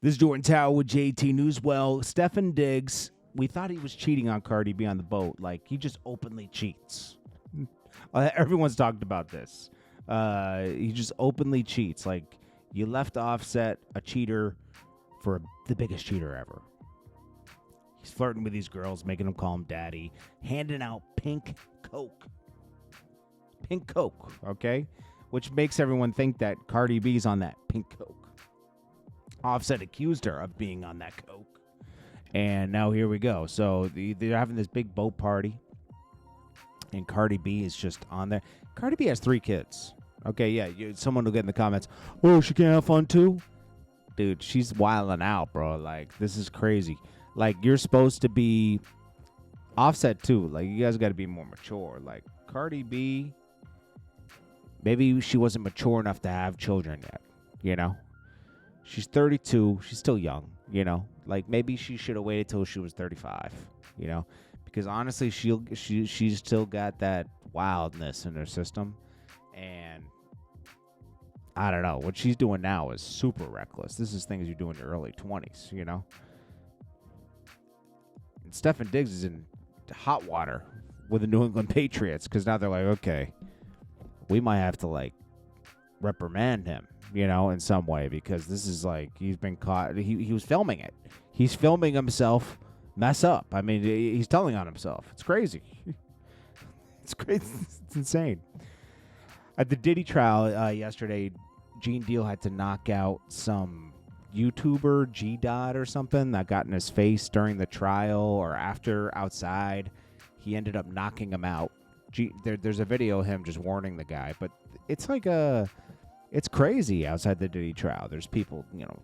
This is Jordan Tower with JT News. Well, Stefon Diggs, we thought he was cheating on Cardi B on the boat. Like, he just openly cheats. Everyone's talked about this. He just openly cheats. Like, you left Offset a cheater for the biggest cheater ever. He's flirting with these girls, making them call him daddy, handing out pink Coke. Pink Coke, okay? Which makes everyone think that Cardi B's on that pink Coke. Offset accused her of being on that Coke. And now here we go. So they're having this big boat party. And Cardi B is just on there. Cardi B has 3 kids. Okay, yeah. Someone will get in the comments, oh, she can't have fun too? Dude, she's wilding out, bro. Like, this is crazy. Like, you're supposed to be Offset too. Like, you guys got to be more mature. Like, Cardi B, maybe she wasn't mature enough to have children yet, you know? She's 32. She's still young, you know? Like, maybe she should have waited till she was 35, you know? Because, honestly, she's still got that wildness in her system. And I don't know. What she's doing now is super reckless. This is things you do in your early 20s, you know? And Stefon Diggs is in hot water with the New England Patriots because now they're like, okay, we might have to, like, reprimand him, you know, in some way, because this is like, he's been caught. He was filming it. He's filming himself mess up. I mean, he's telling on himself. It's crazy. It's crazy. It's insane. At the Diddy trial yesterday, Gene Deal had to knock out some YouTuber, G Dot or something, that got in his face during the trial or after outside. He ended up knocking him out. There's a video of him just warning the guy, but it's like it's crazy outside the Diddy trial. There's people, you know,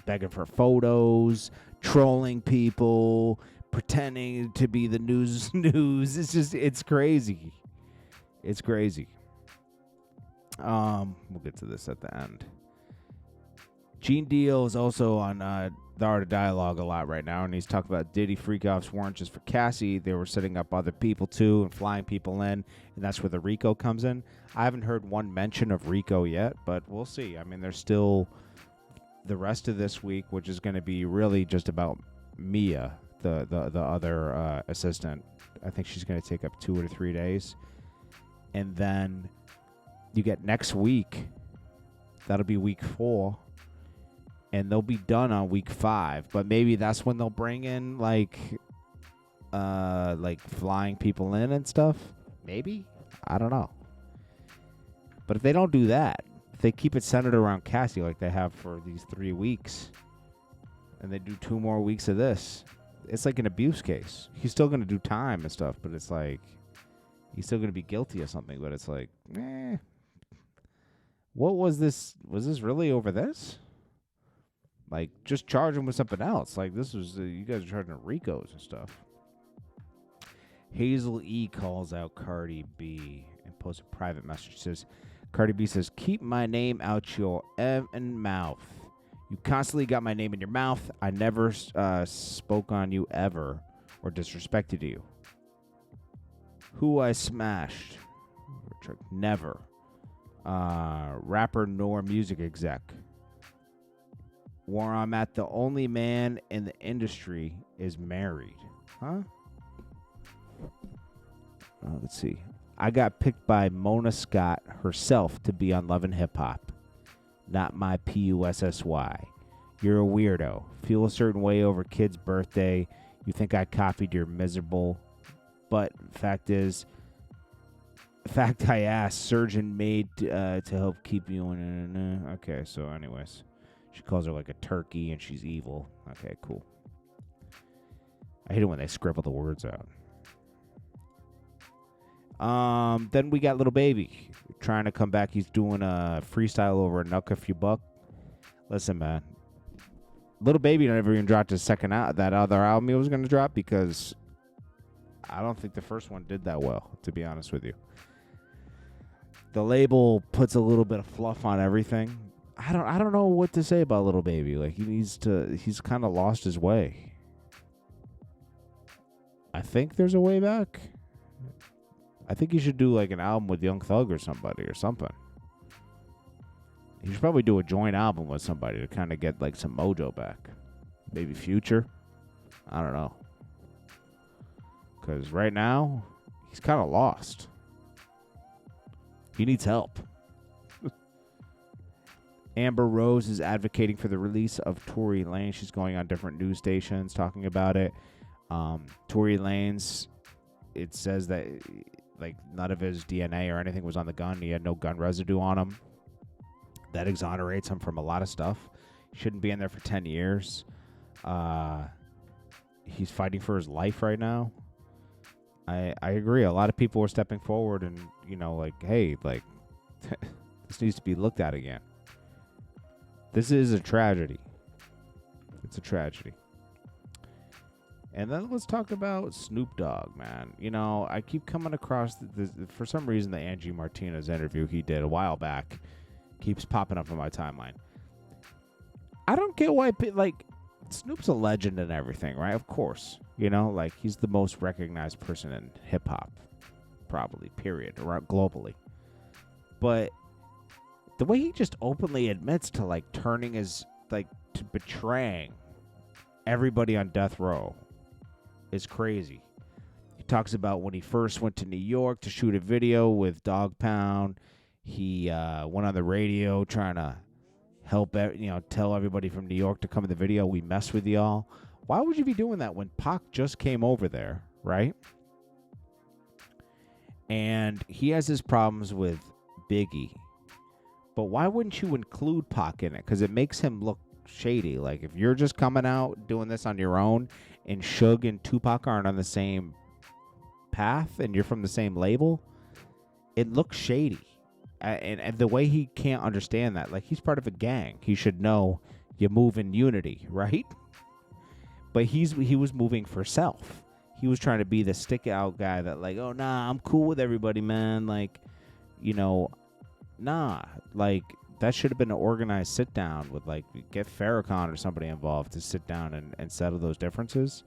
begging for photos, trolling people, pretending to be the news. It's crazy. It's crazy. We'll get to this at the end. Gene Deal is also on the Art of Dialogue a lot right now, and he's talking about Diddy freak-offs weren't just for Cassie. They were setting up other people, too, and flying people in, and that's where the RICO comes in. I haven't heard one mention of RICO yet, but we'll see. I mean, there's still the rest of this week, which is going to be really just about Mia, the other assistant. I think she's going to take up 2 or 3 days. And then you get next week. That'll be week 4. And they'll be done on week 5, but maybe that's when they'll bring in like flying people in and stuff. Maybe, I don't know. But if they don't do that, if they keep it centered around Cassie like they have for these 3 weeks, and they do 2 more weeks of this, it's like an abuse case. He's still gonna do time and stuff, but it's like he's still gonna be guilty of something. But it's like, what was this? Was this really over this? Like, just charge him with something else. Like, this was, you guys are charging RICOs and stuff. Hazel E calls out Cardi B and posts a private message. Says, Cardi B says, keep my name out your effing mouth. You constantly got my name in your mouth. I never spoke on you ever or disrespected you. Who I smashed? Never. Rapper nor music exec. Where I'm at, the only man in the industry is married. Huh? Let's see. I got picked by Mona Scott herself to be on Love and Hip Hop. Not my PUSSY. You're a weirdo. Feel a certain way over kid's birthday. You think I copied your miserable. But fact I asked, surgeon made to help keep you in. Okay, so anyways. She calls her like a turkey, and she's evil. Okay, cool. I hate it when they scribble the words out. Then we got Lil Baby trying to come back. He's doing a freestyle over a Nuck If You Buck. Listen, man. Lil Baby never even dropped his second out. That other album he was going to drop, because I don't think the first one did that well, to be honest with you. The label puts a little bit of fluff on everything. I don't know what to say about Lil Baby. Like, he's kind of lost his way. I think there's a way back. I think he should do like an album with Young Thug or somebody or something. He should probably do a joint album with somebody to kind of get like some mojo back. Maybe Future. I don't know. Because right now, he's kind of lost. He needs help. Amber Rose is advocating for the release of Tory Lanez. She's going on different news stations talking about it. Tory Lanez, it says that like none of his DNA or anything was on the gun. He had no gun residue on him. That exonerates him from a lot of stuff. He shouldn't be in there for 10 years. He's fighting for his life right now. I agree. A lot of people are stepping forward and, you know, like, hey, like, this needs to be looked at again. This is a tragedy. It's a tragedy. And then let's talk about Snoop Dogg, man. You know, I keep coming across, for some reason, the Angie Martinez interview he did a while back keeps popping up on my timeline. I don't get why, like, Snoop's a legend and everything, right? Of course. You know, like, he's the most recognized person in hip-hop, probably, period, or globally. But the way he just openly admits to, like, turning his, like, to betraying everybody on death row is crazy. He talks about when he first went to New York to shoot a video with Dogg Pound. He went on the radio trying to help, you know, tell everybody from New York to come in the video. We mess with y'all. Why would you be doing that when Pac just came over there, right? And he has his problems with Biggie. But why wouldn't you include Pac in it? Because it makes him look shady. Like, if you're just coming out doing this on your own and Suge and Tupac aren't on the same path and you're from the same label, it looks shady. And the way he can't understand that, like, he's part of a gang. He should know you move in unity, right? But he was moving for self. He was trying to be the stick out guy that, like, oh, nah, I'm cool with everybody, man. Like, you know, nah. Like, that should have been an organized sit down with, like, get Farrakhan or somebody involved to sit down and settle those differences.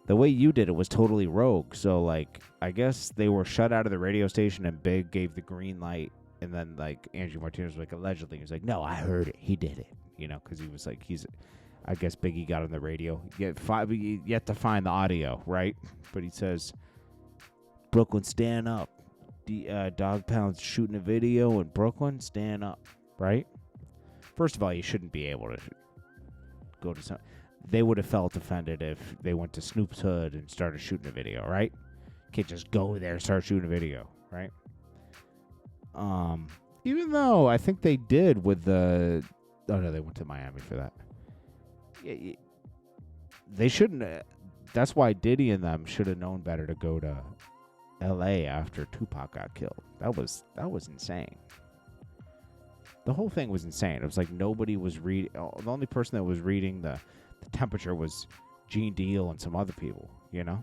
The way you did it was totally rogue. So, like, I guess they were shut out of the radio station and Big gave the green light. And then, like, Angie Martinez was like, allegedly, he was like, no, I heard it. He did it. You know, because he was like, I guess Biggie got on the radio. Yet to find the audio, right? But he says, Brooklyn, stand up. Dogg Pound's shooting a video in Brooklyn, stand up, right? First of all, you shouldn't be able to go to some. They would have felt offended if they went to Snoop's hood and started shooting a video, right? You can't just go there and start shooting a video, right? Even though I think they did with the... Oh, no, they went to Miami for that. They shouldn't... That's why Diddy and them should have known better to go to L.A. after Tupac got killed. That was insane. The whole thing was insane. It was like nobody was reading... The only person that was reading the temperature was Gene Deal and some other people, you know?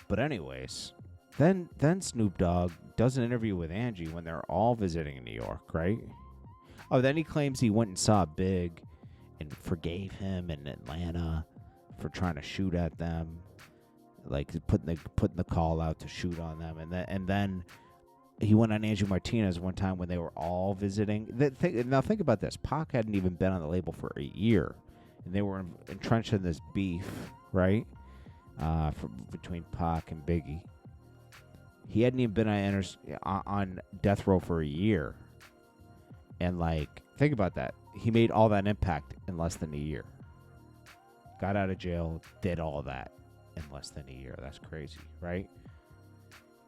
But anyways, then Snoop Dogg does an interview with Angie when they're all visiting in New York, right? Oh, then he claims he went and saw Big and forgave him in Atlanta for trying to shoot at them, like putting the call out to shoot on them, and then he went on Angie Martinez one time when they were all visiting. Now think about this: Pac hadn't even been on the label for a year, and they were entrenched in this beef, right? Between Pac and Biggie. He hadn't even been on death row for a year. And, like, think about that. He made all that impact in less than a year. Got out of jail, did all that in less than a year. That's crazy, right?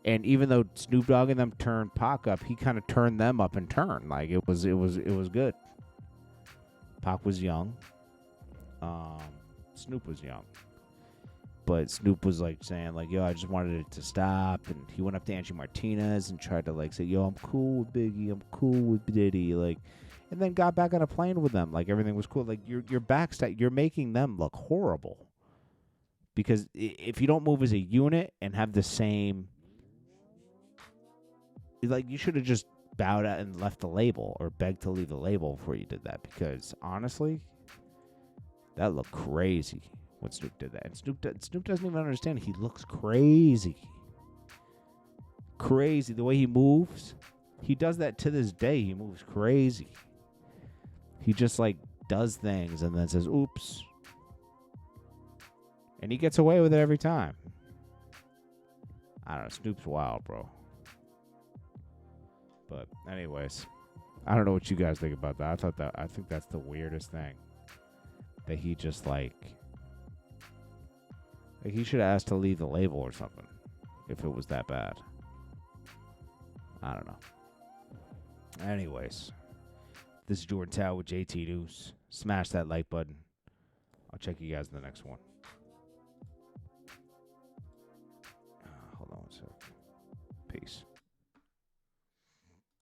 And even though Snoop Dogg and them turned Pac up, he kind of turned them up in turn. Like, it was good. Pac was young. Snoop was young. But Snoop was, like, saying, like, yo, I just wanted it to stop. And he went up to Angie Martinez and tried to, like, say, yo, I'm cool with Biggie. I'm cool with Diddy. Like, and then got back on a plane with them. Like, everything was cool. Like, you're backstab. You're making them look horrible. Because if you don't move as a unit and have the same... Like, you should have just bowed out and left the label or begged to leave the label before you did that. Because, honestly, that looked crazy when Snoop did that. And Snoop doesn't even understand. He looks crazy. Crazy. The way he moves, He does that to this day. He moves crazy. He just like does things and then says, oops. And he gets away with it every time. I don't know. Snoop's wild, bro. But anyways, I don't know what you guys think about that. I think that's the weirdest thing. That he just like he should have asked to leave the label or something if it was that bad. I don't know. Anyways, this is Jordan Tower with JT News. Smash that like button. I'll check you guys in the next one. Hold on a sec. Peace.